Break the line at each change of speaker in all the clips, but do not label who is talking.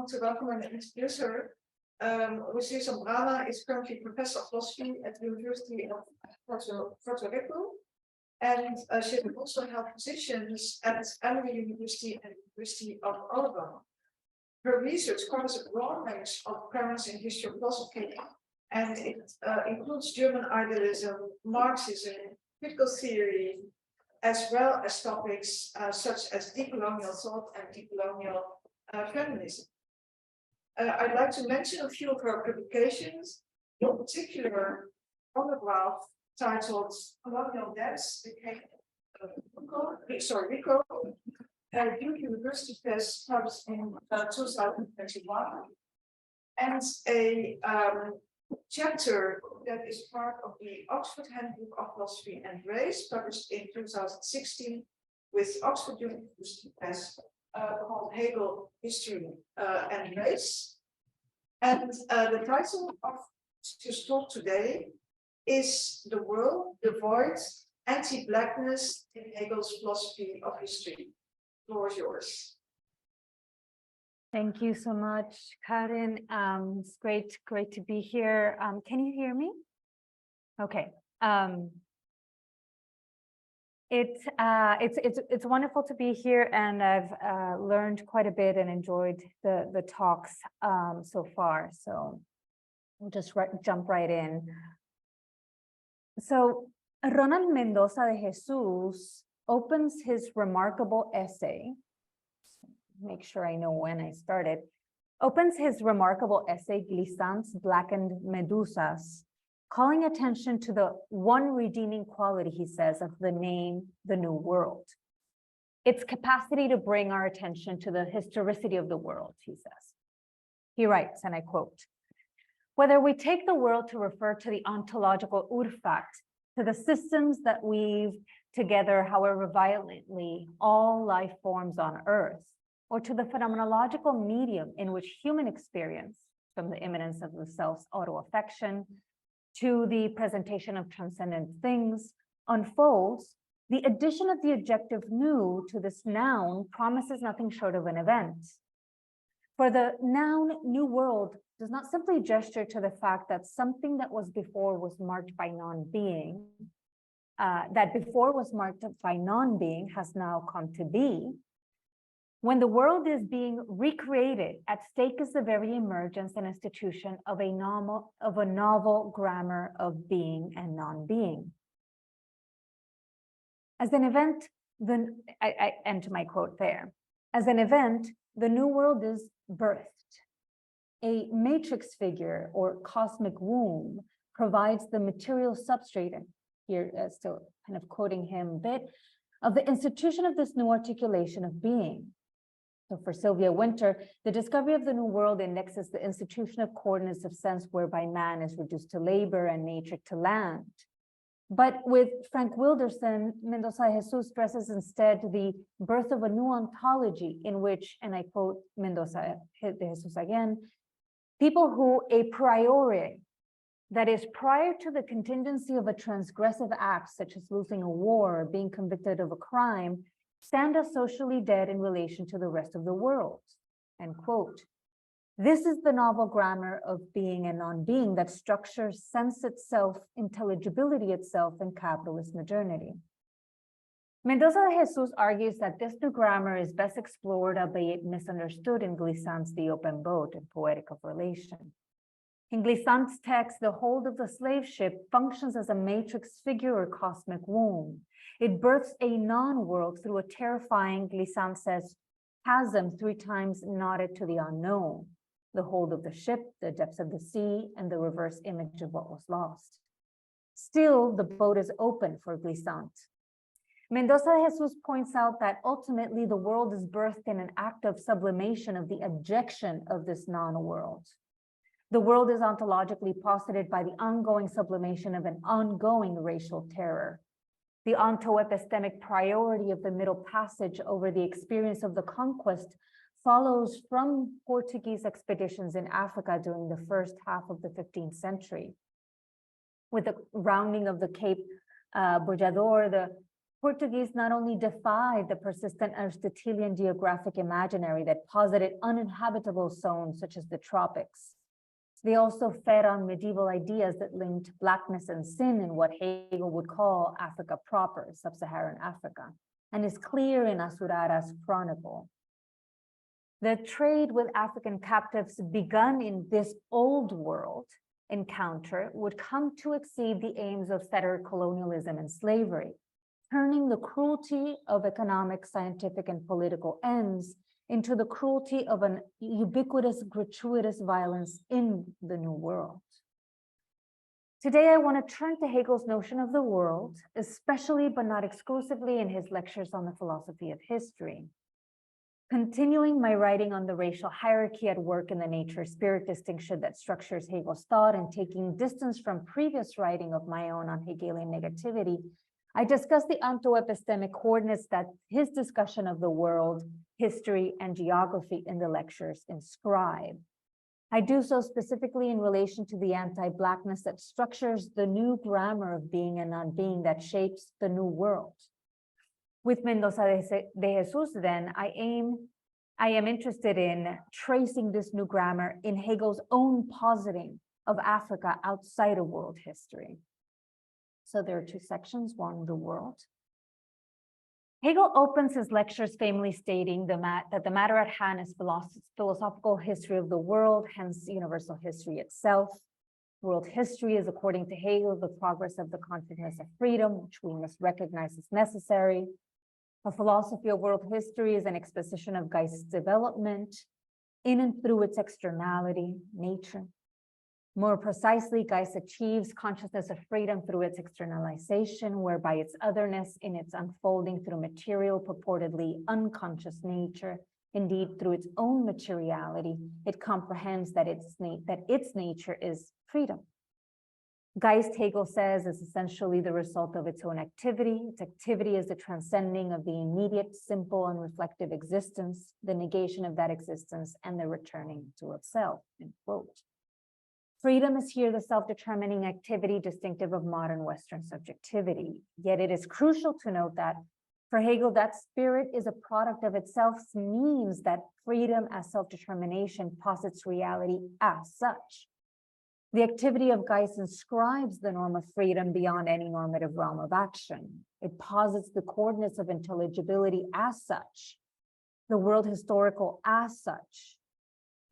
want to welcome and introduce her. Roci Zambrana is currently professor of philosophy at the University of Puerto Rico, and she has also held positions at Emory University and University of Alabama. Her research covers a broad range of premise in history of philosophy, and it includes German idealism, Marxism, critical theory, as well as topics such as decolonial thought and decolonial feminism. I'd like to mention a few of her publications, in particular, a monograph titled Colonial Debts, Rico, Duke University Press, published in 2021, and a chapter that is part of the Oxford Handbook of Philosophy and Race, published in 2016 with Oxford University Press, called Hegel, History and Race. And the title of this talk today is The World, the Void, Anti-Blackness in Hegel's Philosophy of History. The floor is yours.
Thank you so much, Karin. It's great to be here. Can you hear me? Okay. It's wonderful to be here, and I've learned quite a bit and enjoyed the talks so far. So we'll just jump right in. So Ronald Mendoza de Jesus opens his remarkable essay. Make sure I know when I started. Opens his remarkable essay, Glissant's Blackened Medusas, calling attention to the one redeeming quality, he says, of the name, the New World. Its capacity to bring our attention to the historicity of the world, he says. He writes, and I quote, "Whether we take the world to refer to the ontological urfact, to the systems that weave together, however violently, all life forms on Earth, or to the phenomenological medium in which human experience, from the immanence of the self's auto-affection to the presentation of transcendent things, unfolds, the addition of the adjective new to this noun promises nothing short of an event. For the noun New World does not simply gesture to the fact that something that was before was marked by non-being, has now come to be. When the world is being recreated, at stake is the very emergence and institution of a novel grammar of being and non-being. As an event, I end my quote there. As an event, the New World is birthed. A matrix figure or cosmic womb provides the material substrate, and here still kind of quoting him a bit, of the institution of this new articulation of being. So for Sylvia Wynter, the discovery of the New World indexes the institution of coordinates of sense whereby man is reduced to labor and nature to land. But with Frank Wilderson, Mendoza de Jesus stresses instead the birth of a new ontology in which, and I quote Mendoza de Jesus again, people who a priori, that is prior to the contingency of a transgressive act, such as losing a war or being convicted of a crime, stand as socially dead in relation to the rest of the world, end quote. This is the novel grammar of being and non-being that structures sense itself, intelligibility itself in capitalist modernity. Mendoza de Jesus argues that this new grammar is best explored, albeit misunderstood, in Glissant's The Open Boat and Poetic of Relation. In Glissant's text, the hold of the slave ship functions as a matrix figure or cosmic womb. It births a non-world through a terrifying, Glissant says, chasm 3 times knotted to the unknown, the hold of the ship, the depths of the sea, and the reverse image of what was lost. Still, the boat is open for Glissant. Mendoza de Jesus points out that ultimately the world is birthed in an act of sublimation of the abjection of this non-world. The world is ontologically posited by the ongoing sublimation of an ongoing racial terror. The ontoepistemic priority of the Middle Passage over the experience of the conquest follows from Portuguese expeditions in Africa during the first half of the 15th century. With the rounding of the Cape Bojador, the Portuguese not only defied the persistent Aristotelian geographic imaginary that posited uninhabitable zones such as the tropics, they also fed on medieval ideas that linked blackness and sin in what Hegel would call Africa proper, sub-Saharan Africa, and is clear in Asurara's chronicle. The trade with African captives begun in this old world encounter would come to exceed the aims of settler colonialism and slavery, turning the cruelty of economic, scientific, and political ends into the cruelty of an ubiquitous, gratuitous violence in the New World. Today, I want to turn to Hegel's notion of the world, especially but not exclusively in his lectures on the philosophy of history. Continuing my writing on the racial hierarchy at work in the nature-spirit distinction that structures Hegel's thought and taking distance from previous writing of my own on Hegelian negativity, I discuss the ontoepistemic coordinates that his discussion of the world, history, and geography in the lectures inscribe. I do so specifically in relation to the anti-Blackness that structures the new grammar of being and non-being that shapes the new world. With Mendoza de Jesus, then, I am interested in tracing this new grammar in Hegel's own positing of Africa outside of world history. So there are two sections, one, the world. Hegel opens his lectures famously stating that the matter at hand is philosophical history of the world, hence universal history itself. World history is, according to Hegel, the progress of the consciousness of freedom, which we must recognize as necessary. A philosophy of world history is an exposition of Geist's development in and through its externality, nature. More precisely, Geist achieves consciousness of freedom through its externalization, whereby its otherness in its unfolding through material, purportedly unconscious nature, indeed through its own materiality, it comprehends that its nature is freedom. Geist, Hegel says, is essentially the result of its own activity. Its activity is the transcending of the immediate, simple, and reflective existence, the negation of that existence, and the returning to itself, end quote. Freedom is here the self-determining activity distinctive of modern Western subjectivity. Yet it is crucial to note that for Hegel, that spirit is a product of itself means that freedom as self-determination posits reality as such. The activity of Geist inscribes the norm of freedom beyond any normative realm of action. It posits the coordinates of intelligibility as such, the world historical as such.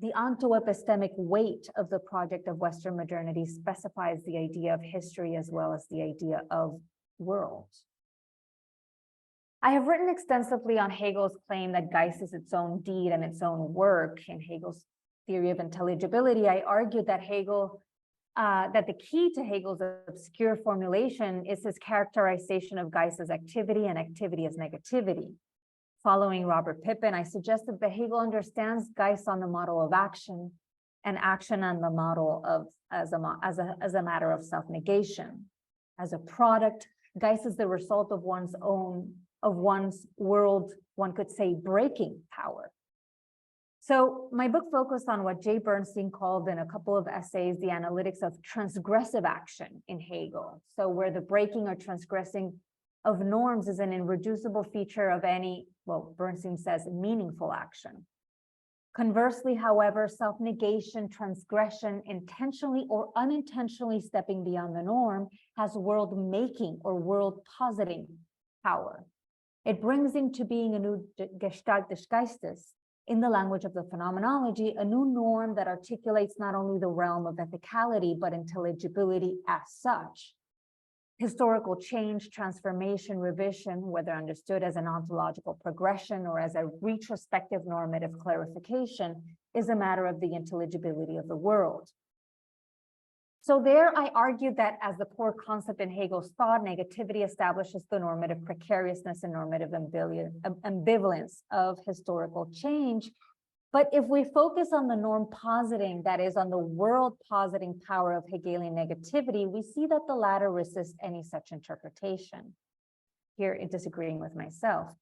The ontoepistemic weight of the project of Western modernity specifies the idea of history as well as the idea of world. I have written extensively on Hegel's claim that Geist is its own deed and its own work. In Hegel's theory of intelligibility, I argued that that the key to Hegel's obscure formulation is his characterization of Geist as activity and activity as negativity. Following Robert Pippin, I suggested that Hegel understands Geist on the model of action and action on the model of as a matter of self-negation. As a product, Geist is the result of one's world, one could say, breaking power. So my book focused on what Jay Bernstein called in a couple of essays, the analytics of transgressive action in Hegel. So where the breaking or transgressing of norms is an irreducible feature of any, well, Bernstein says, meaningful action. Conversely, however, self-negation, transgression, intentionally or unintentionally stepping beyond the norm has world-making or world-positing power. It brings into being a new Gestalt des Geistes, in the language of the phenomenology, a new norm that articulates not only the realm of ethicality, but intelligibility as such. Historical change, transformation, revision, whether understood as an ontological progression or as a retrospective normative clarification, is a matter of the intelligibility of the world. So there I argued that as the core concept in Hegel's thought, negativity establishes the normative precariousness and normative ambivalence of historical change. But if we focus on the norm positing, that is on the world positing power of Hegelian negativity, we see that the latter resists any such interpretation. Here, in disagreeing with myself.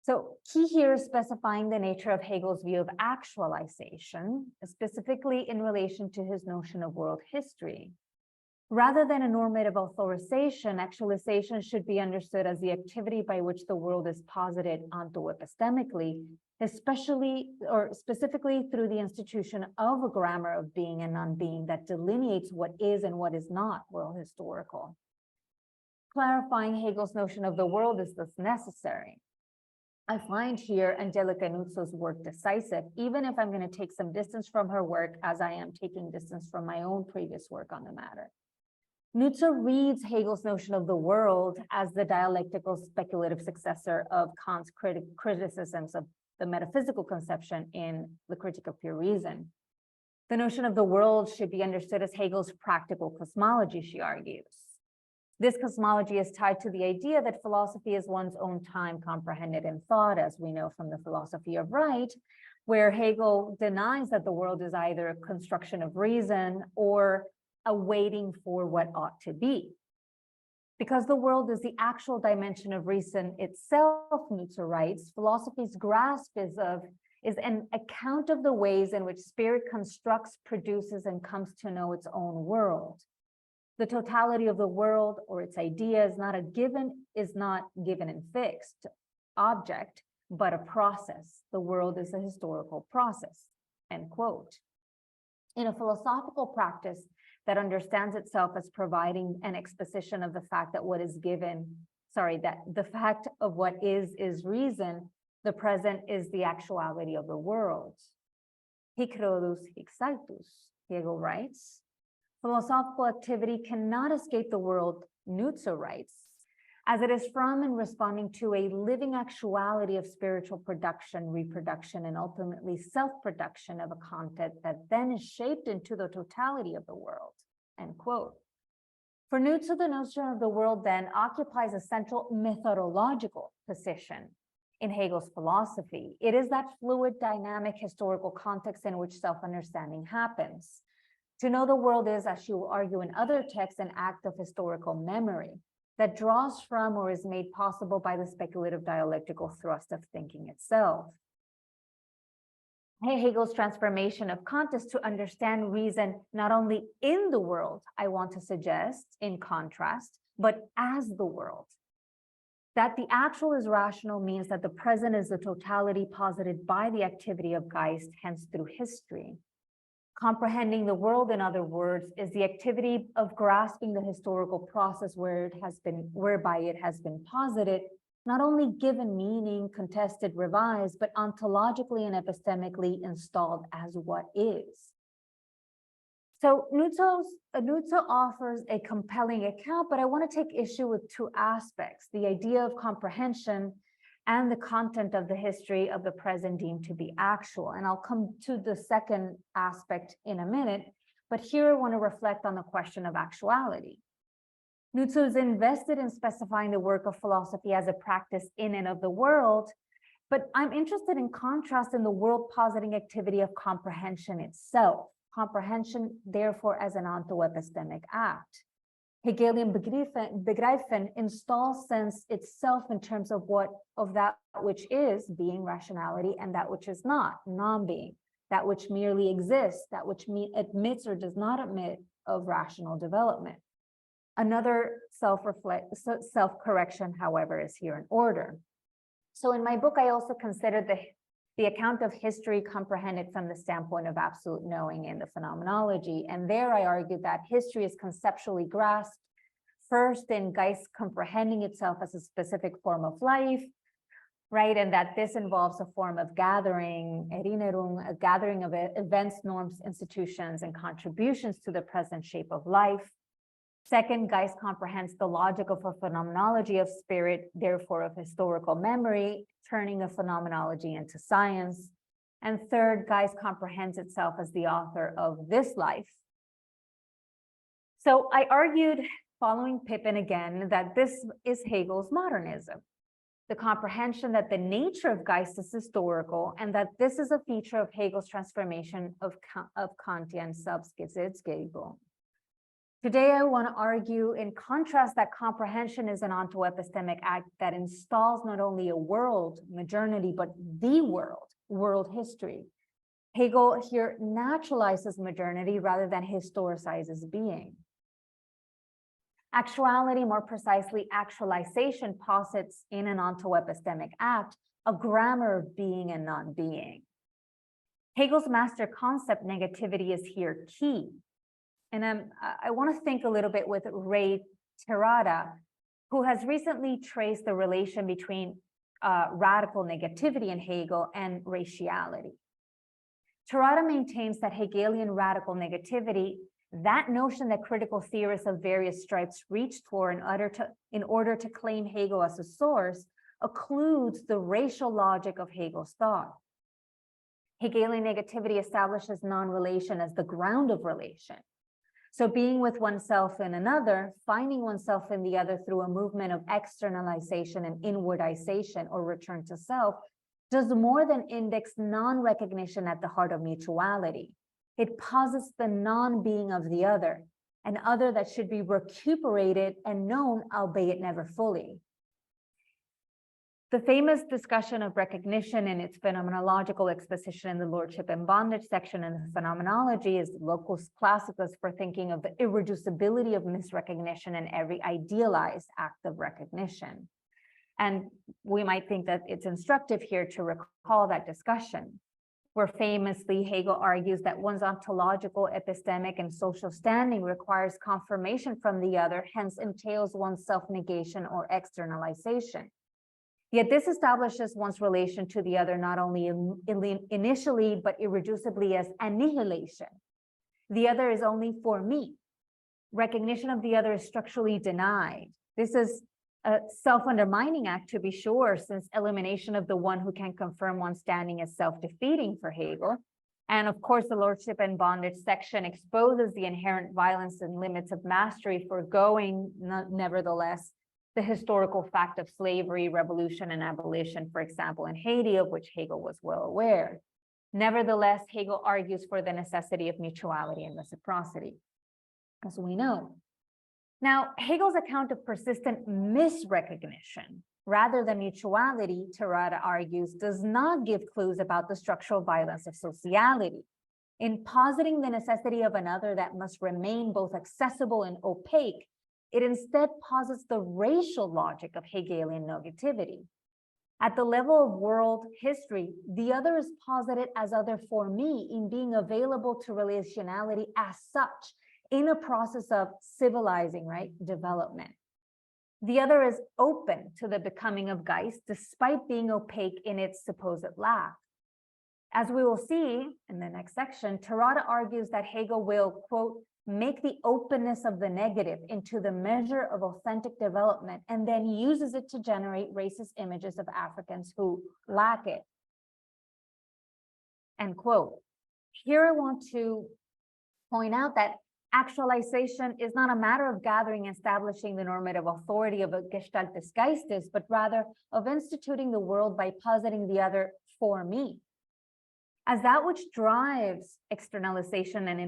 So key here is specifying the nature of Hegel's view of actualization, specifically in relation to his notion of world history. Rather than a normative authorization, actualization should be understood as the activity by which the world is posited onto-epistemically, especially or specifically through the institution of a grammar of being and non-being that delineates what is and what is not world historical. Clarifying Hegel's notion of the world is thus necessary. I find here Angelica Nuzzo's work decisive, even if I'm going to take some distance from her work, as I am taking distance from my own previous work on the matter. Nuzzo reads Hegel's notion of the world as the dialectical speculative successor of Kant's criticisms of the metaphysical conception in The Critique of Pure Reason. The notion of the world should be understood as Hegel's practical cosmology, she argues. This cosmology is tied to the idea that philosophy is one's own time comprehended in thought, as we know from the philosophy of right, where Hegel denies that the world is either a construction of reason or a waiting for what ought to be. Because the world is the actual dimension of reason itself, Nuzzo writes, philosophy's grasp is an account of the ways in which spirit constructs, produces, and comes to know its own world. The totality of the world or its idea is not given and fixed object, but a process. The world is a historical process, end quote. In a philosophical practice that understands itself as providing an exposition of the fact that that the fact of what is reason, the present is the actuality of the world. Hic rodus, hic saltus, Hegel writes. Philosophical activity cannot escape the world, Nuzzo writes, as it is from and responding to a living actuality of spiritual production, reproduction, and ultimately self-production of a content that then is shaped into the totality of the world, end quote. For Nuzzo, the notion of the world then occupies a central methodological position in Hegel's philosophy. It is that fluid, dynamic, historical context in which self-understanding happens. To know the world is, as she will argue in other texts, an act of historical memory that draws from or is made possible by the speculative dialectical thrust of thinking itself. Hegel's transformation of Kant is to understand reason not only in the world, I want to suggest, in contrast, but as the world. That the actual is rational means that the present is the totality posited by the activity of Geist, hence through history. Comprehending the world, in other words, is the activity of grasping the historical process whereby it has been posited, not only given meaning, contested, revised, but ontologically and epistemically installed as what is. So Nuzzo offers a compelling account, but I want to take issue with two aspects: the idea of comprehension and the content of the history of the present deemed to be actual. And I'll come to the second aspect in a minute, but here I want to reflect on the question of actuality. Nuzzo is invested in specifying the work of philosophy as a practice in and of the world, but I'm interested in contrast in the world positing activity of comprehension itself. Comprehension, therefore, as an onto-epistemic act. Hegelian begreifen installs sense itself in terms of that which is being, rationality, and that which is not, non-being, that which merely exists, that which admits or does not admit of rational development. Another self-correction, however, is here in order. So in my book, I also considered the account of history comprehended from the standpoint of absolute knowing in the phenomenology. And there I argued that history is conceptually grasped first in Geist comprehending itself as a specific form of life, right? And that this involves a form of gathering, Erinnerung, a gathering of events, norms, institutions, and contributions to the present shape of life. Second, Geist comprehends the logic of a phenomenology of spirit, therefore of historical memory, turning a phenomenology into science. And third, Geist comprehends itself as the author of this life. So I argued, following Pippin again, that this is Hegel's modernism, the comprehension that the nature of Geist is historical, and that this is a feature of Hegel's transformation of Kantian Selbstgesetzgebung. Today, I want to argue, in contrast, that comprehension is an onto-epistemic act that installs not only a world, modernity, but the world history. Hegel here naturalizes modernity rather than historicizes being. Actuality, more precisely, actualization, posits in an ontoepistemic act a grammar of being and non-being. Hegel's master concept, negativity, is here key. And I want to think a little bit with Ray Terada, who has recently traced the relation between radical negativity in Hegel and raciality. Terada maintains that Hegelian radical negativity, that notion that critical theorists of various stripes reached for in order to claim Hegel as a source, occludes the racial logic of Hegel's thought. Hegelian negativity establishes non-relation as the ground of relation. So being with oneself in another, finding oneself in the other through a movement of externalization and inwardization or return to self, does more than index non-recognition at the heart of mutuality. It posits the non-being of the other, an other that should be recuperated and known, albeit never fully. The famous discussion of recognition and its phenomenological exposition in the Lordship and Bondage section in the Phenomenology is locus classicus for thinking of the irreducibility of misrecognition in every idealized act of recognition. And we might think that it's instructive here to recall that discussion, where famously Hegel argues that one's ontological, epistemic, and social standing requires confirmation from the other, hence entails one's self-negation or externalization. Yet this establishes one's relation to the other not only initially, but irreducibly as annihilation. The other is only for me. Recognition of the other is structurally denied. This is a self-undermining act, to be sure, since elimination of the one who can confirm one's standing is self-defeating for Hegel. And of course, the Lordship and Bondage section exposes the inherent violence and limits of mastery, foregoing, nevertheless, the historical fact of slavery, revolution, and abolition, for example, in Haiti, of which Hegel was well aware. Nevertheless, Hegel argues for the necessity of mutuality and reciprocity, as we know. Now, Hegel's account of persistent misrecognition, rather than mutuality, Terada argues, does not give clues about the structural violence of sociality. In positing the necessity of another that must remain both accessible and opaque, it instead posits the racial logic of Hegelian negativity. At the level of world history, the other is posited as other for me in being available to relationality as such in a process of civilizing, right, development. The other is open to the becoming of Geist despite being opaque in its supposed lack. As we will see in the next section, Terada argues that Hegel will, quote, make the openness of the negative into the measure of authentic development, and then uses it to generate racist images of Africans who lack it. End quote. Here I want to point out that actualization is not a matter of gathering and establishing the normative authority of a Gestaltes Geistes, but rather of instituting the world by positing the other for me. As that which drives externalization and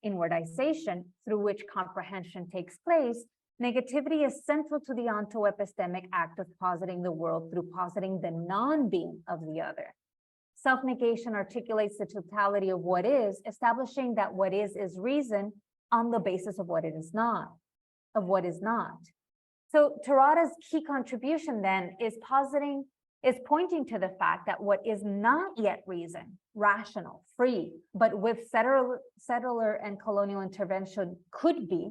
inwardization, through which comprehension takes place, negativity is central to the ontoepistemic act of positing the world through positing the non-being of the other. Self-negation articulates the totality of what is, establishing that what is reason on the basis of what it is not, of what is not. So Terada's key contribution then is pointing to the fact that what is not yet reason, rational, free, but with settler and colonial intervention could be,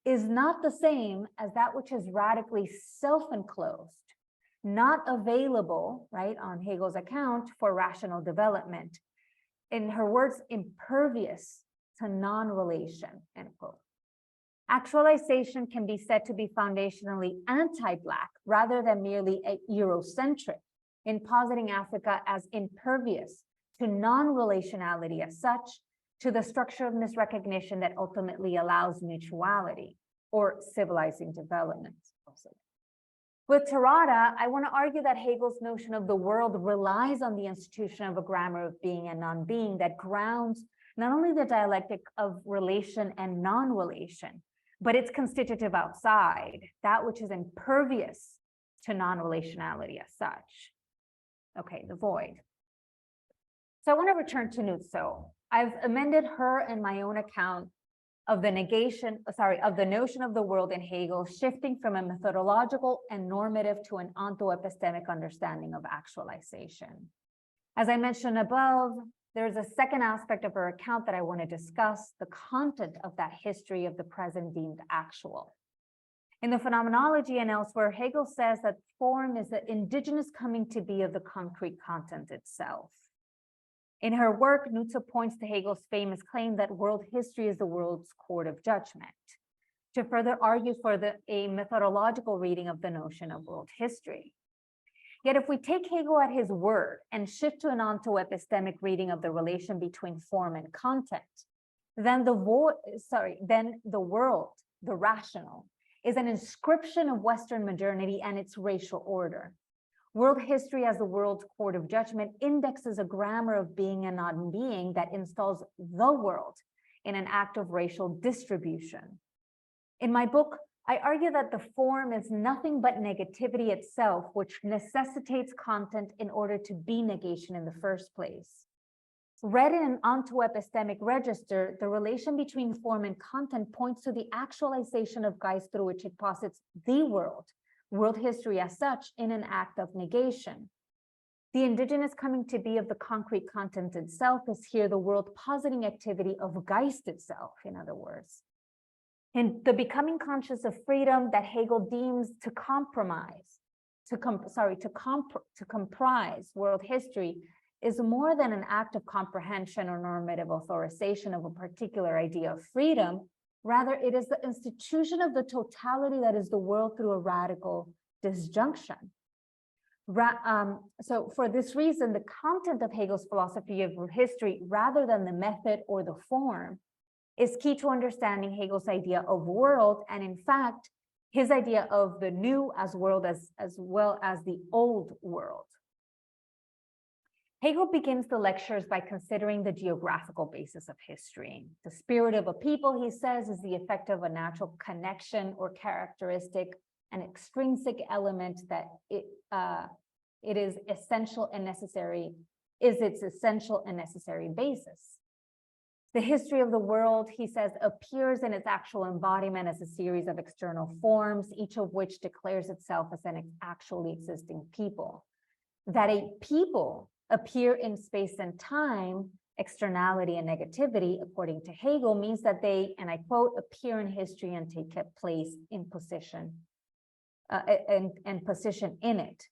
is not the same as that which is radically self-enclosed, not available, right, on Hegel's account for rational development. In her words, impervious to non-relation, end quote. Actualization can be said to be foundationally anti-Black rather than merely Eurocentric, in positing Africa as impervious to non-relationality as such, to the structure of misrecognition that ultimately allows mutuality or civilizing development. With Terada, I want to argue that Hegel's notion of the world relies on the institution of a grammar of being and non-being that grounds not only the dialectic of relation and non-relation, but its constitutive outside, that which is impervious to non-relationality as such. Okay, the void. So I want to return to Nutso. I've amended her and my own account of the notion of the world in Hegel, shifting from a methodological and normative to an ontoepistemic understanding of actualization. As I mentioned above, there's a second aspect of her account that I want to discuss, the content of that history of the present deemed actual. In the Phenomenology and elsewhere, Hegel says that form is the indigenous coming to be of the concrete content itself. In her work, Nutze points to Hegel's famous claim that world history is the world's court of judgment, to further argue for a methodological reading of the notion of world history. Yet if we take Hegel at his word and shift to an ontoepistemic reading of the relation between form and content, then the world, the rational, is an inscription of Western modernity and its racial order. World history as the world's court of judgment indexes a grammar of being and non-being that installs the world in an act of racial distribution. In my book, I argue that the form is nothing but negativity itself, which necessitates content in order to be negation in the first place. Read in an ontoepistemic register, the relation between form and content points to the actualization of Geist through which it posits the world history as such, in an act of negation. The indigenous coming to be of the concrete content itself is here the world positing activity of Geist itself, in other words. In the becoming conscious of freedom that Hegel deems to comprise world history is more than an act of comprehension or normative authorization of a particular idea of freedom. Rather, it is the institution of the totality that is the world through a radical disjunction. So for this reason, the content of Hegel's philosophy of history, rather than the method or the form, is key to understanding Hegel's idea of world, and in fact, his idea of the new as world as well as the old world. Hegel begins the lectures by considering the geographical basis of history. The spirit of a people, he says, is the effect of a natural connection or characteristic, an extrinsic element that it is essential and necessary, is its essential and necessary basis. The history of the world, he says, appears in its actual embodiment as a series of external forms, each of which declares itself as an actually existing people. That a people appear in space and time, externality and negativity, according to Hegel, means that they, and I quote, appear in history and take a place in position, and position in it.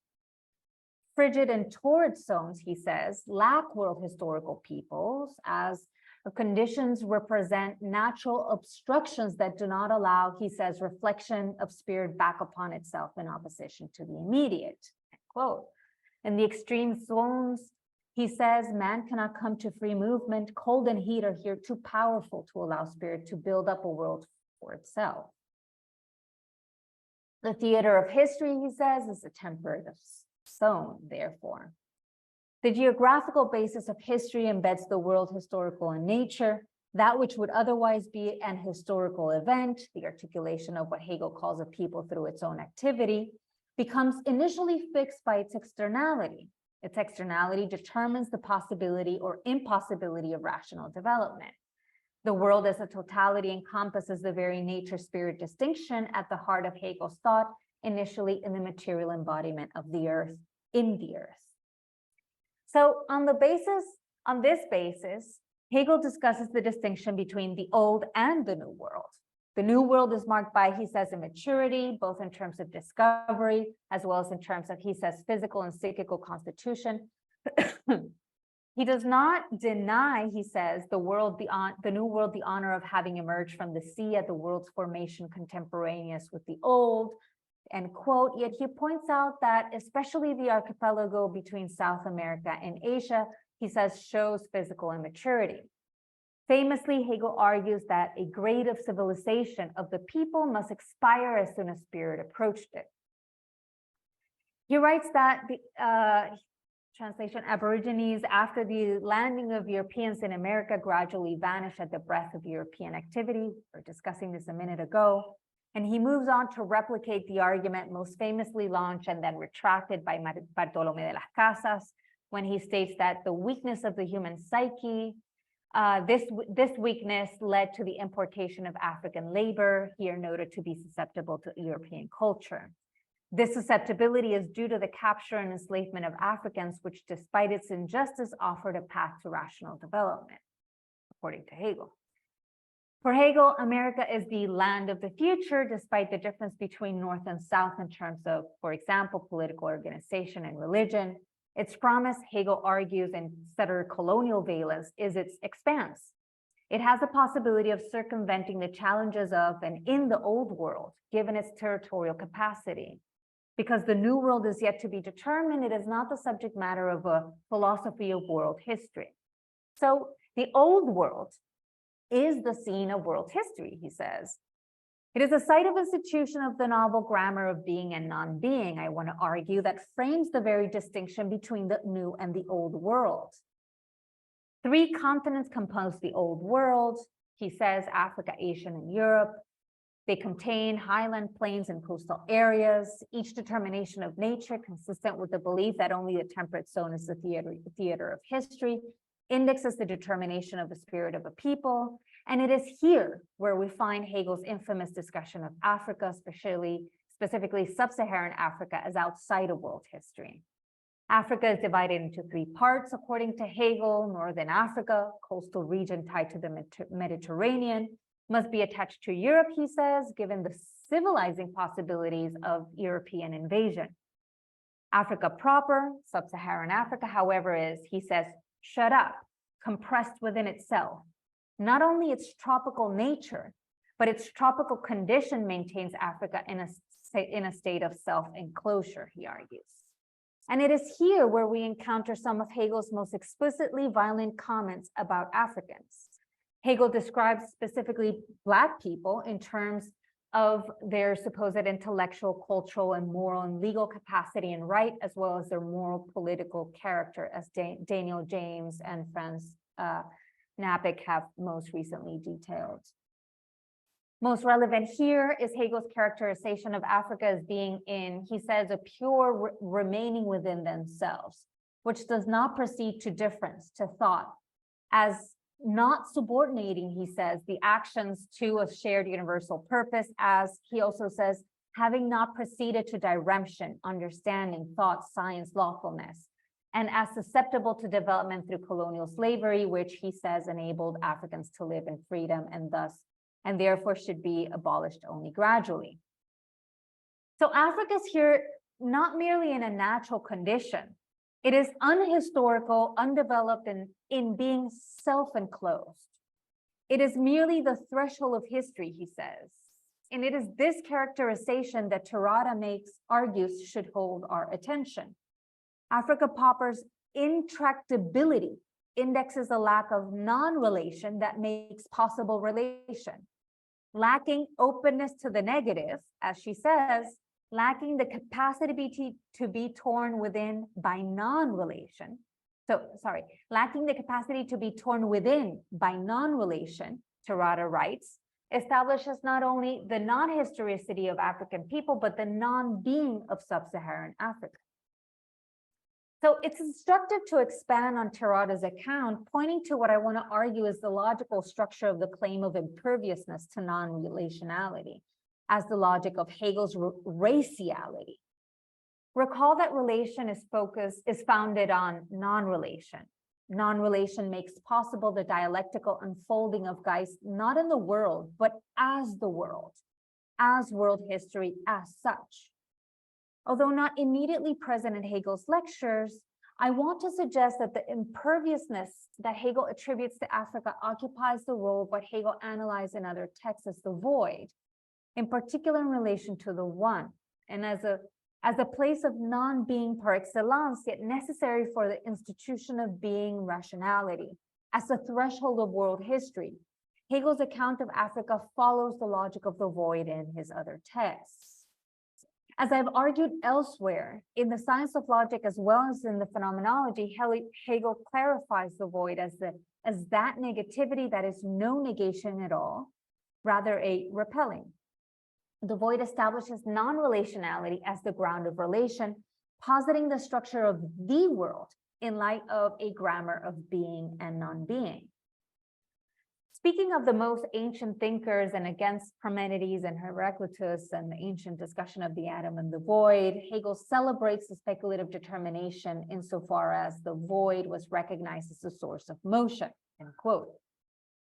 Frigid and torrid zones, he says, lack world historical peoples, as conditions represent natural obstructions that do not allow, he says, reflection of spirit back upon itself in opposition to the immediate. Quote. In the extreme zones, he says, man cannot come to free movement. Cold and heat are here too powerful to allow spirit to build up a world for itself. The theater of history, he says, is a temperate zone, therefore. The geographical basis of history embeds the world historical in nature, that which would otherwise be an historical event, the articulation of what Hegel calls a people through its own activity, becomes initially fixed by its externality. Its externality determines the possibility or impossibility of rational development. The world as a totality encompasses the very nature-spirit distinction at the heart of Hegel's thought, initially in the material embodiment of the earth, in the earth. So on this basis, Hegel discusses the distinction between the old and the new world. The new world is marked by, he says, immaturity, both in terms of discovery, as well as in terms of, he says, physical and psychical constitution. He does not deny, he says, the new world, the honor of having emerged from the sea at the world's formation contemporaneous with the old, end quote. Yet he points out that especially the archipelago between South America and Asia, he says, shows physical immaturity. Famously, Hegel argues that a grade of civilization of the people must expire as soon as spirit approached it. He writes that the translation, Aborigines, after the landing of Europeans in America, gradually vanish at the breath of European activity. We were discussing this a minute ago. And he moves on to replicate the argument most famously launched and then retracted by Bartolomé de las Casas, when he states that the weakness of the human psyche This weakness led to the importation of African labor, here noted to be susceptible to European culture. This susceptibility is due to the capture and enslavement of Africans, which despite its injustice offered a path to rational development, according to Hegel. For Hegel, America is the land of the future, despite the difference between North and South in terms of, for example, political organization and religion. Its promise, Hegel argues, in settler colonial valence is its expanse. It has the possibility of circumventing the challenges of and in the old world, given its territorial capacity. Because the new world is yet to be determined, it is not the subject matter of a philosophy of world history. So the old world is the scene of world history, he says. It is a site of institution of the novel grammar of being and non-being, I want to argue, that frames the very distinction between the new and the old world. 3 continents compose the old world, he says, Africa, Asia, and Europe. They contain highland, plains, and coastal areas, each determination of nature consistent with the belief that only the temperate zone is the theater of history, indexes the determination of the spirit of a people. And it is here where we find Hegel's infamous discussion of Africa, specifically sub-Saharan Africa, as outside of world history. Africa is divided into 3 parts, according to Hegel. Northern Africa, coastal region tied to the Mediterranean, must be attached to Europe, he says, given the civilizing possibilities of European invasion. Africa proper, sub-Saharan Africa, however, is, he says, shut up, compressed within itself. Not only its tropical nature, but its tropical condition maintains Africa in a state of self-enclosure, he argues. And it is here where we encounter some of Hegel's most explicitly violent comments about Africans. Hegel describes specifically Black people in terms of their supposed intellectual, cultural, and moral and legal capacity and right, as well as their moral political character, as Daniel James and Franz Napick have most recently detailed. Most relevant here is Hegel's characterization of Africa as being in, he says, a pure remaining within themselves, which does not proceed to difference, to thought, as not subordinating, he says, the actions to a shared universal purpose, as he also says, having not proceeded to diremption, understanding, thought, science, lawfulness, and as susceptible to development through colonial slavery, which he says enabled Africans to live in freedom and therefore should be abolished only gradually. So Africa is here not merely in a natural condition. It is unhistorical, undeveloped, and in being self-enclosed. It is merely the threshold of history, he says. And it is this characterization that Terada argues should hold our attention. Africa Popper's intractability indexes a lack of non-relation that makes possible relation. Lacking openness to the negative, as she says, lacking the capacity to be torn within by non-relation. Lacking the capacity to be torn within by non-relation, Terada writes, establishes not only the non-historicity of African people, but the non-being of sub-Saharan Africa. So it's instructive to expand on Terada's account, pointing to what I want to argue is the logical structure of the claim of imperviousness to non-relationality, as the logic of Hegel's raciality. Recall that relation is founded on non-relation. Non-relation makes possible the dialectical unfolding of Geist, not in the world, but as the world, as world history as such. Although not immediately present in Hegel's lectures, I want to suggest that the imperviousness that Hegel attributes to Africa occupies the role of what Hegel analyzed in other texts as the void, in particular in relation to the one, and as a place of non-being par excellence, yet necessary for the institution of being rationality, as the threshold of world history. Hegel's account of Africa follows the logic of the void in his other texts. As I've argued elsewhere, in the science of logic as well as in the phenomenology, Hegel clarifies the void as that negativity that is no negation at all, rather a repelling. The void establishes non-relationality as the ground of relation, positing the structure of the world in light of a grammar of being and non-being. Speaking of the most ancient thinkers and against Parmenides and Heraclitus and the ancient discussion of the atom and the void, Hegel celebrates the speculative determination insofar as the void was recognized as the source of motion, end quote.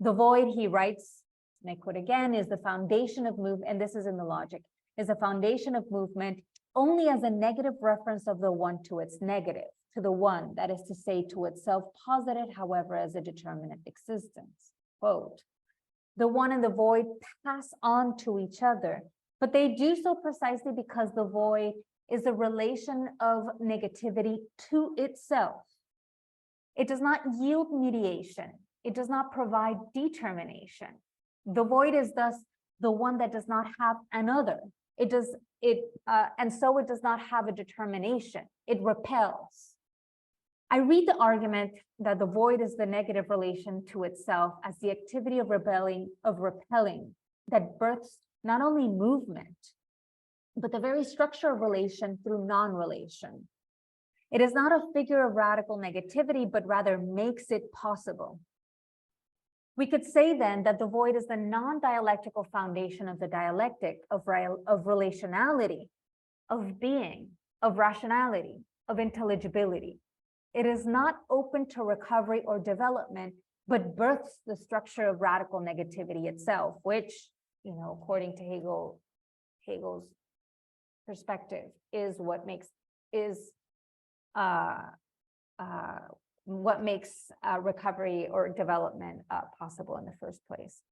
The void, he writes, and I quote again, is the foundation of movement, and this is in the logic, is the foundation of movement only as a negative reference of the one to its negative, to the one, that is to say, to itself posited, however, as a determinate existence. Quote, the one and the void pass on to each other, but they do so precisely because the void is a relation of negativity to itself. It does not yield mediation. It does not provide determination. The void is thus the one that does not have another. And so it does not have a determination. It repels. I read the argument that the void is the negative relation to itself as the activity of repelling that births not only movement, but the very structure of relation through non-relation. It is not a figure of radical negativity, but rather makes it possible. We could say then that the void is the non-dialectical foundation of the dialectic of relationality, of being, of rationality, of intelligibility. It is not open to recovery or development, but births the structure of radical negativity itself, which, according to Hegel's perspective, is what makes recovery or development possible in the first place.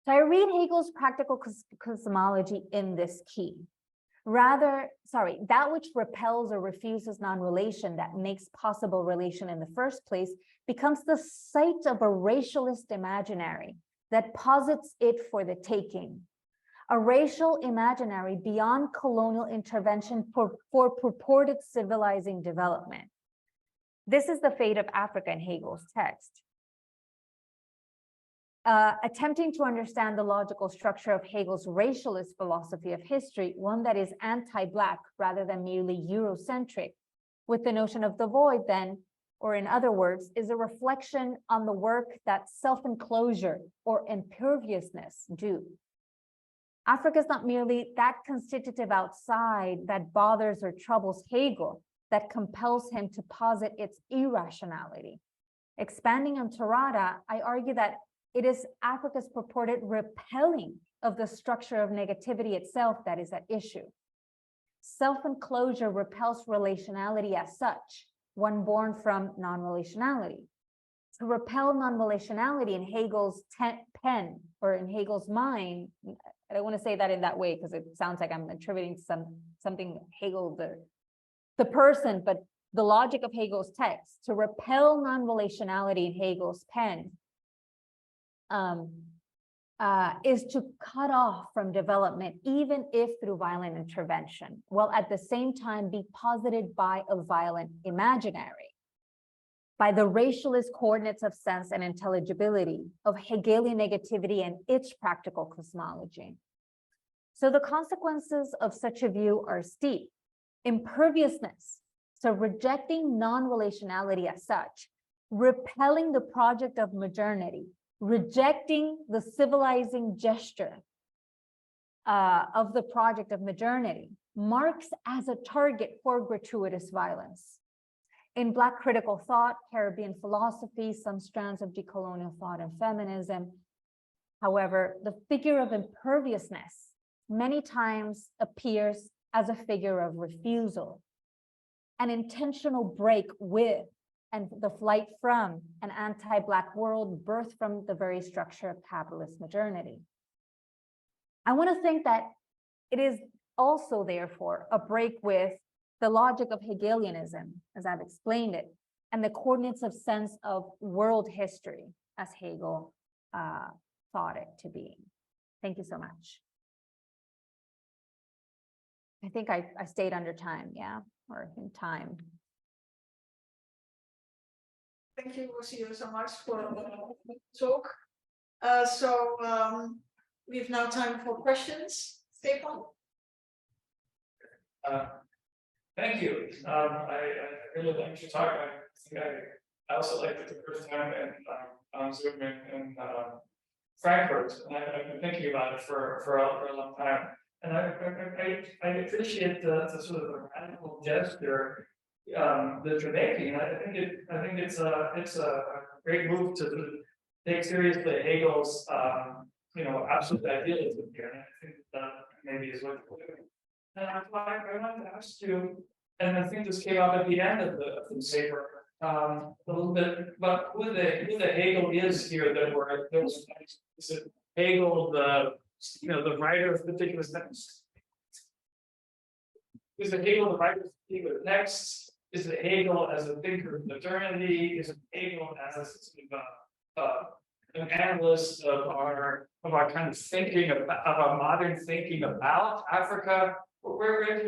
So I read Hegel's practical cosmology in this key. That which repels or refuses non-relation that makes possible relation in the first place becomes the site of a racialist imaginary that posits it for the taking. A racial imaginary beyond colonial intervention for purported civilizing development. This is the fate of Africa in Hegel's text. Attempting to understand the logical structure of Hegel's racialist philosophy of history, one that is anti-Black rather than merely Eurocentric, with the notion of the void then, or in other words, is a reflection on the work that self-enclosure or imperviousness do. Africa is not merely that constitutive outside that bothers or troubles Hegel, that compels him to posit its irrationality. Expanding on Torada, I argue that it is Africa's purported repelling of the structure of negativity itself that is at issue. Self-enclosure repels relationality as such, one born from non-relationality. To repel non-relationality in Hegel's pen or in Hegel's mind, I don't want to say that in that way because it sounds like I'm attributing something Hegel, the person, but the logic of Hegel's text, to repel non-relationality in Hegel's pen is to cut off from development, even if through violent intervention, while at the same time be posited by a violent imaginary, by the racialist coordinates of sense and intelligibility, of Hegelian negativity and its practical cosmology. So the consequences of such a view are steep. Imperviousness, so rejecting non-relationality as such, repelling the project of modernity, rejecting the civilizing gesture of the project of modernity, marks as a target for gratuitous violence. In Black critical thought, Caribbean philosophy, some strands of decolonial thought and feminism, however, the figure of imperviousness many times appears as a figure of refusal, an intentional break with and the flight from an anti-Black world birthed from the very structure of capitalist modernity. I want to think that it is also, therefore, a break with the logic of Hegelianism, as I've explained it, and the coordinates of sense of world history, as Hegel thought it to be. Thank you so much. I think I stayed under time, yeah, or in time.
Thank you, Roci, so much for the talk. We have now time for questions. Stefan?
Thank you. I really liked your talk. I think I also liked it the first time on Zoom in Frankfurt, and I've been thinking about it for a long time. And I appreciate the sort of the radical gesture that you're making. I think it's a great move to take seriously Hegel's absolute idealism here. And I think that maybe is what you're doing. And I wanted to ask you, and I think this came up at the end of the paper, a little bit about who the Hegel is here that is it Hegel the writer of particular texts? Is it Hegel the writer of particular texts? Is it Hegel as a thinker of modernity? Is it Hegel as an analyst of our kind of thinking of our modern thinking about Africa? Where would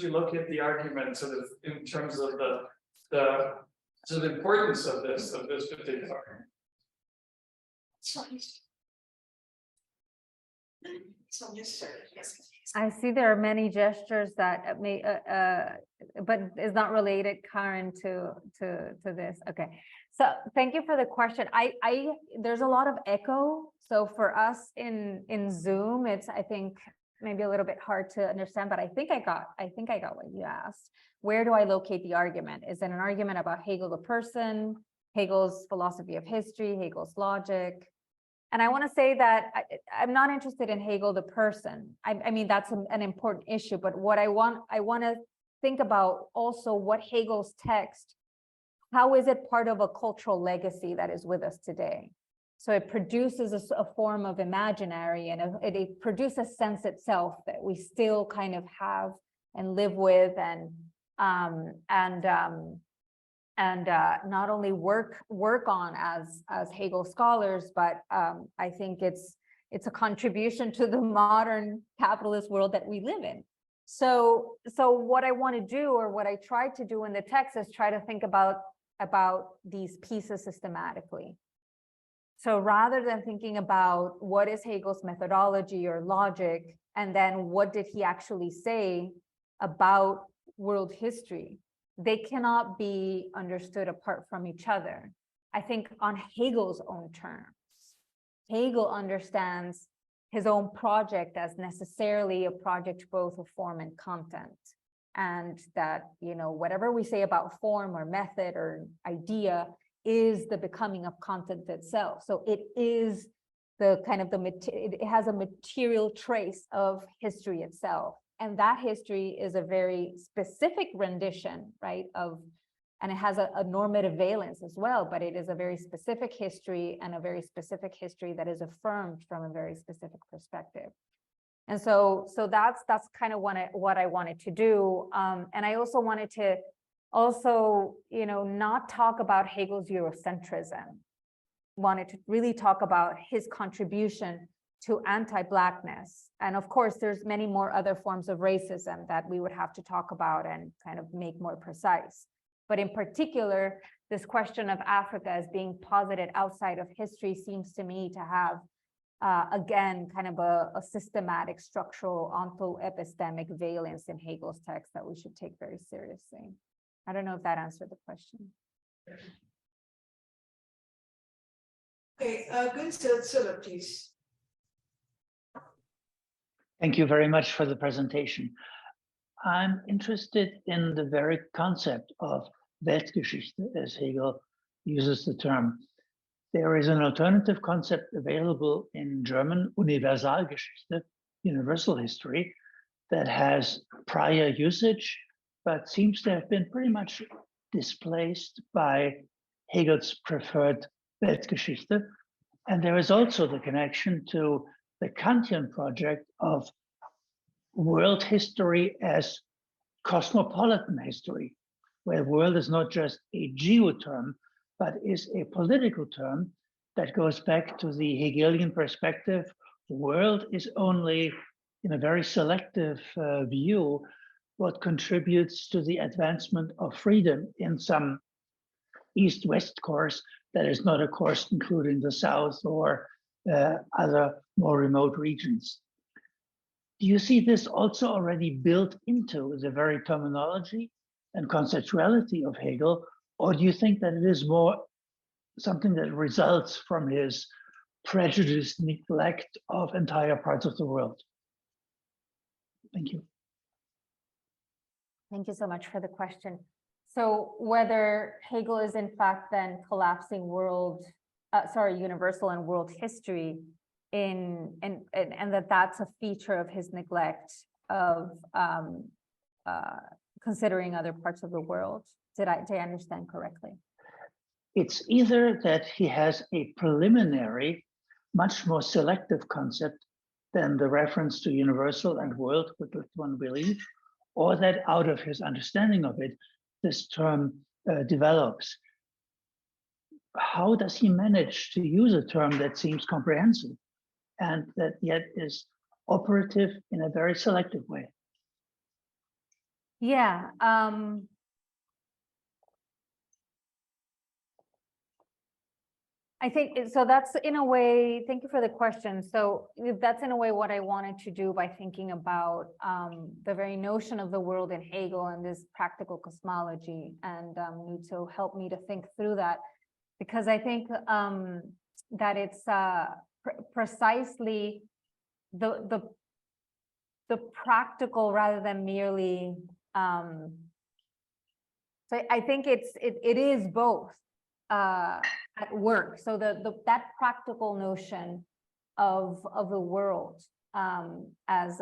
you locate the argument sort of in terms of the sort of importance of this particular argument?
I see there are many gestures that may, but is not related, Karen, to this. Okay, so thank you for the question. There's a lot of echo. So for us in Zoom, it's I think maybe a little bit hard to understand, but I think I got what you asked. Where do I locate the argument? Is it an argument about Hegel the person, Hegel's philosophy of history, Hegel's logic? And I want to say that I'm not interested in Hegel the person. I mean, that's an important issue, but what I want to think about also what Hegel's text, how is it part of a cultural legacy that is with us today? So it produces a form of imaginary, and it produces a sense itself that we still kind of have and live with, and not only work on as Hegel scholars, but I think it's a contribution to the modern capitalist world that we live in. So what I want to do, or what I try to do in the text, is try to think about these pieces systematically. So rather than thinking about what is Hegel's methodology or logic, and then what did he actually say about world history, they cannot be understood apart from each other. I think on Hegel's own terms, Hegel understands his own project as necessarily a project both of form and content. And that, whatever we say about form or method or idea is the becoming of content itself. So it is the kind of it has a material trace of history itself. And that history is a very specific rendition, right, and it has a normative valence as well, but it is a very specific history, and a very specific history that is affirmed from a very specific perspective. And so that's kind of what I wanted to do. And I also wanted to not talk about Hegel's Eurocentrism, wanted to really talk about his contribution to anti-Blackness. And of course, there's many more other forms of racism that we would have to talk about and kind of make more precise. But in particular, this question of Africa as being posited outside of history seems to me to have, again, kind of a systematic, structural, onto-epistemic valence in Hegel's text that we should take very seriously. I don't know if that answered the question.
Okay, Gunther Zuller, please.
Thank you very much for the presentation. I'm interested in the very concept of Weltgeschichte, as Hegel uses the term. There is an alternative concept available in German, Universalgeschichte, universal history, that has prior usage, but seems to have been pretty much displaced by Hegel's preferred Weltgeschichte. And there is also the connection to the Kantian project of world history as cosmopolitan history, where world is not just a geo term, but is a political term that goes back to the Hegelian perspective. World is only, in a very selective view, what contributes to the advancement of freedom in some east-west course that is not a course including the South or other more remote regions. Do you see this also already built into the very terminology and conceptuality of Hegel, Or do you think that it is more something that results from his prejudiced neglect of entire parts of the world? Thank you.
Thank you so much for the question. So whether Hegel is in fact then collapsing universal and world history and that's a feature of his neglect of considering other parts of the world. Did I understand correctly?
It's either that he has a preliminary, much more selective concept than the reference to universal and world would let one believe, or that out of his understanding of it, this term develops. How does he manage to use a term that seems comprehensive and that yet is operative in a very selective way?
Yeah. I think so. That's in a way, thank you for the question. So that's in a way what I wanted to do by thinking about the very notion of the world in Hegel and this practical cosmology, and need to help me to think through that, because I think that it's precisely the practical rather than merely. So I think it is both. At work, so that practical notion of the world as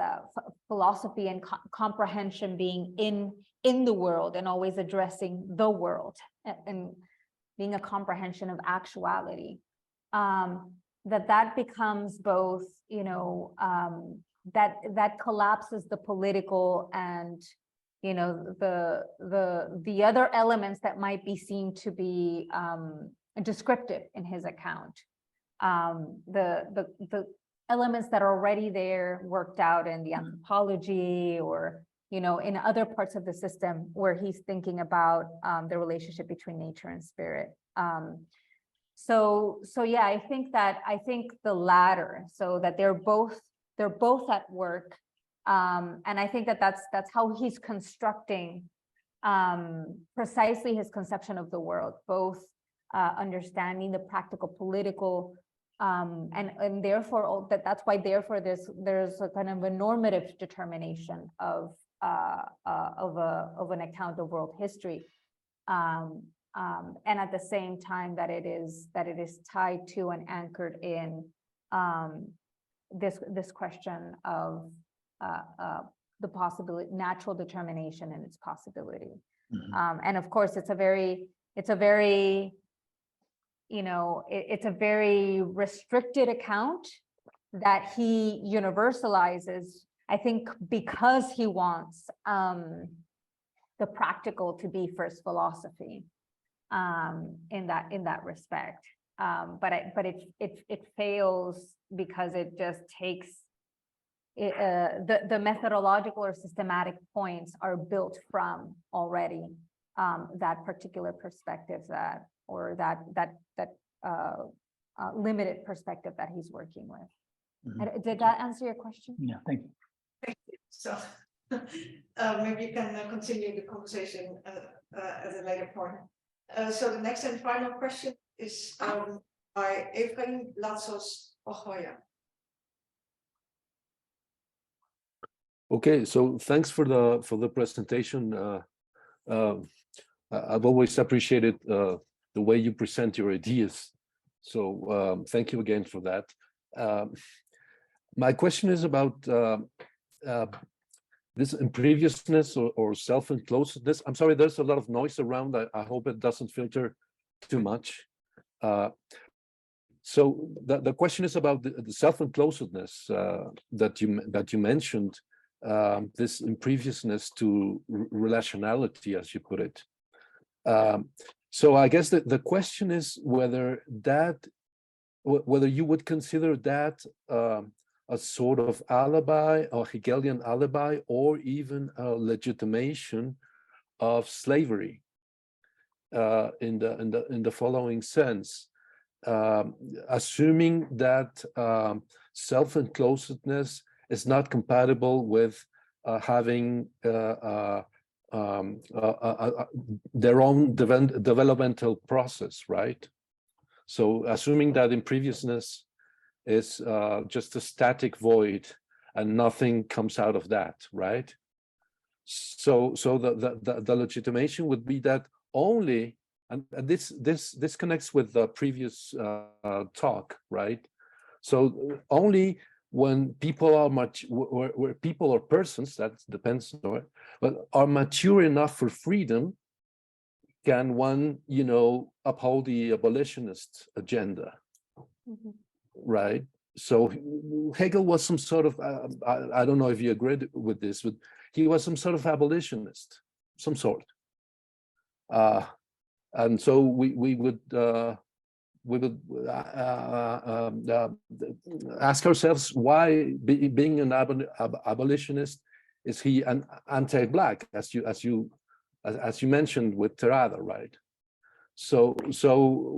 philosophy and comprehension being in the world and always addressing the world and being a comprehension of actuality, that becomes both, you know, that collapses the political and, you know, the other elements that might be seen to be descriptive in his account, the elements that are already there worked out in the anthropology or, you know, in other parts of the system where he's thinking about the relationship between nature and spirit. So yeah, I think the latter, so that they're both at work. And I think that's how he's constructing precisely his conception of the world, both understanding the practical political, and therefore that's why therefore there's a kind of a normative determination of an account of world history, and at the same time that it is tied to and anchored in this question of the possibility, natural determination and its possibility.
Mm-hmm.
And of course, it's a very, you know, it's a very restricted account that he universalizes, I think, because he wants the practical to be first philosophy in that respect. But it fails because it just takes the methodological or systematic points are built from already that particular perspective that limited perspective that he's working with.
Mm-hmm.
Did that answer your question?
Yeah, thank you.
Thank you. So maybe you can continue the conversation at a later point. So the next and final question is by Efraim Latsos Ochoya.
Okay, so thanks for the presentation. I've always appreciated the way you present your ideas. So thank you again for that. My question is about this impreviousness or self-enclosedness. I'm sorry, there's a lot of noise around. I hope it doesn't filter too much. So the question is about the self-enclosedness that you mentioned. This impreviousness to relationality, as you put it. So I guess the question is whether you would consider that a sort of alibi or Hegelian alibi, or even a legitimation of slavery in the following sense, assuming that self-enclosedness is not compatible with having their own developmental process, right? So assuming that imperviousness is just a static void and nothing comes out of that, right? So the legitimation would be that only, and this connects with the previous talk, right? So only when people are where people or persons, that depends on it, but are mature enough for freedom, can one, you know, uphold the abolitionist agenda, right? So Hegel was some sort of, I don't know if you agreed with this, but he was some sort of abolitionist, some sort. And so we would ask ourselves why, being an abolitionist, is he an anti-Black, as you mentioned with Terada, right? So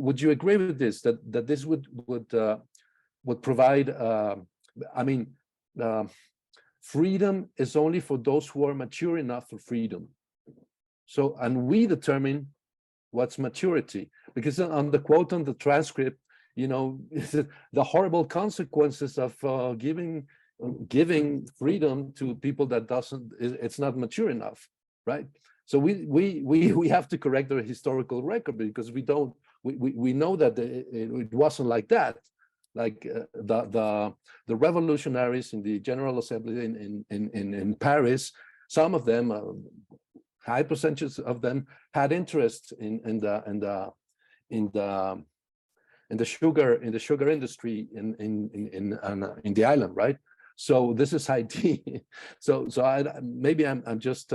would you agree with this, that this would provide, I mean, freedom is only for those who are mature enough for freedom. So, and we determine what's maturity, because on the quote on the transcript, you know, the horrible consequences of giving freedom to people that it's not mature enough, right? So we have to correct the historical record, because we know that it wasn't like that. Like the revolutionaries in the General Assembly in Paris, some of them, high percentages of them, had interest in the sugar industry in the island, right? So this is ID. So maybe I'm just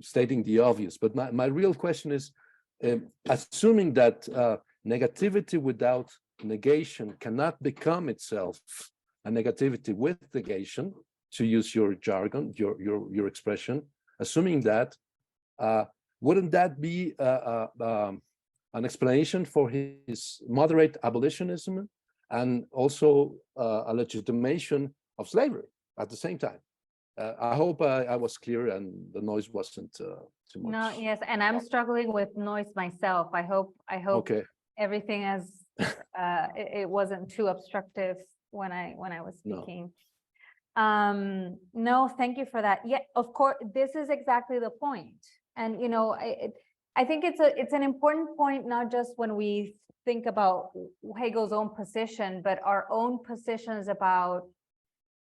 stating the obvious, but my real question is, assuming that negativity without negation cannot become itself a negativity with negation, to use your jargon, your expression, assuming that, wouldn't that be an explanation for his moderate abolitionism, and also a legitimation of slavery at the same time? I hope I was clear and the noise wasn't too much.
No, yes, and I'm struggling with noise myself. I hope
Okay.
everything it wasn't too obstructive when I was speaking. No, thank you for that. Yeah, of course, this is exactly the point. And you know, I think it's an important point, not just when we think about Hegel's own position, but our own positions about,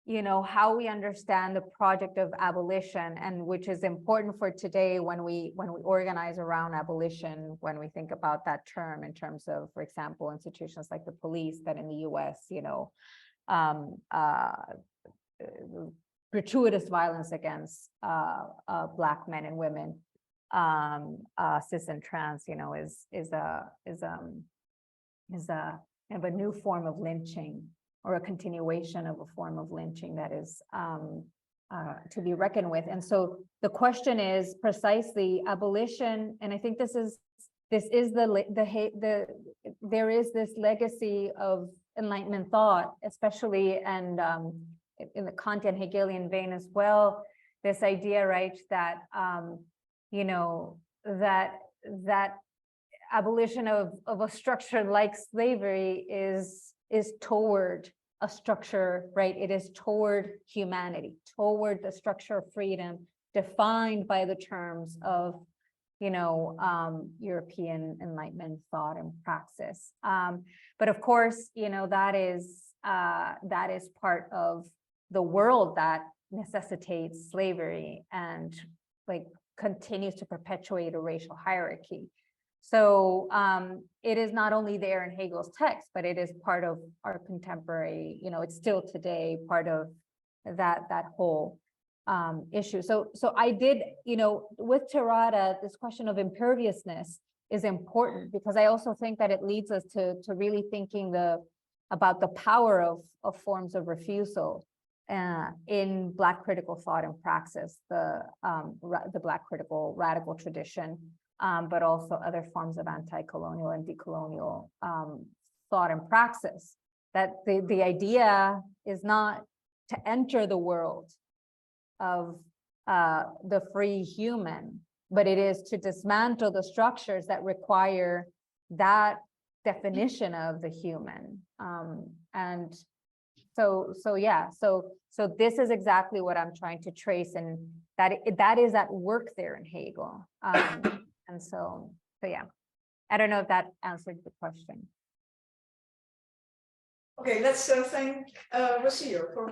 you know, how we understand the project of abolition, and which is important for today when we organize around abolition, when we think about that term in terms of, for example, institutions like the police that in the US, you know, gratuitous violence against Black men and women, cis and trans, you know, is a new form of lynching, or a continuation of a form of lynching that is to be reckoned with. And so the question is precisely abolition, and I think there is this legacy of Enlightenment thought, especially, and in the Kantian Hegelian vein as well, this idea, right, that you know, that abolition of a structure like slavery is toward a structure, right? It is toward humanity, toward the structure of freedom defined by the terms of, you know, European Enlightenment thought and praxis. But of course, you know, that is part of the world that necessitates slavery and like continues to perpetuate a racial hierarchy. So it is not only there in Hegel's text, but it is part of our contemporary, you know, it's still today part of that whole issue. So I did, you know, with Terada, this question of imperviousness is important, because I also think that it leads us to really thinking about the power of forms of refusal in Black critical thought and praxis, the Black critical radical tradition, but also other forms of anti-colonial and decolonial thought and praxis. That the idea is not to enter the world of the free human, but it is to dismantle the structures that require that definition of the human. And so this is exactly what I'm trying to trace, and that is at work there in Hegel. And so yeah, I don't know if that answered the question.
Okay, let's thank Rocio for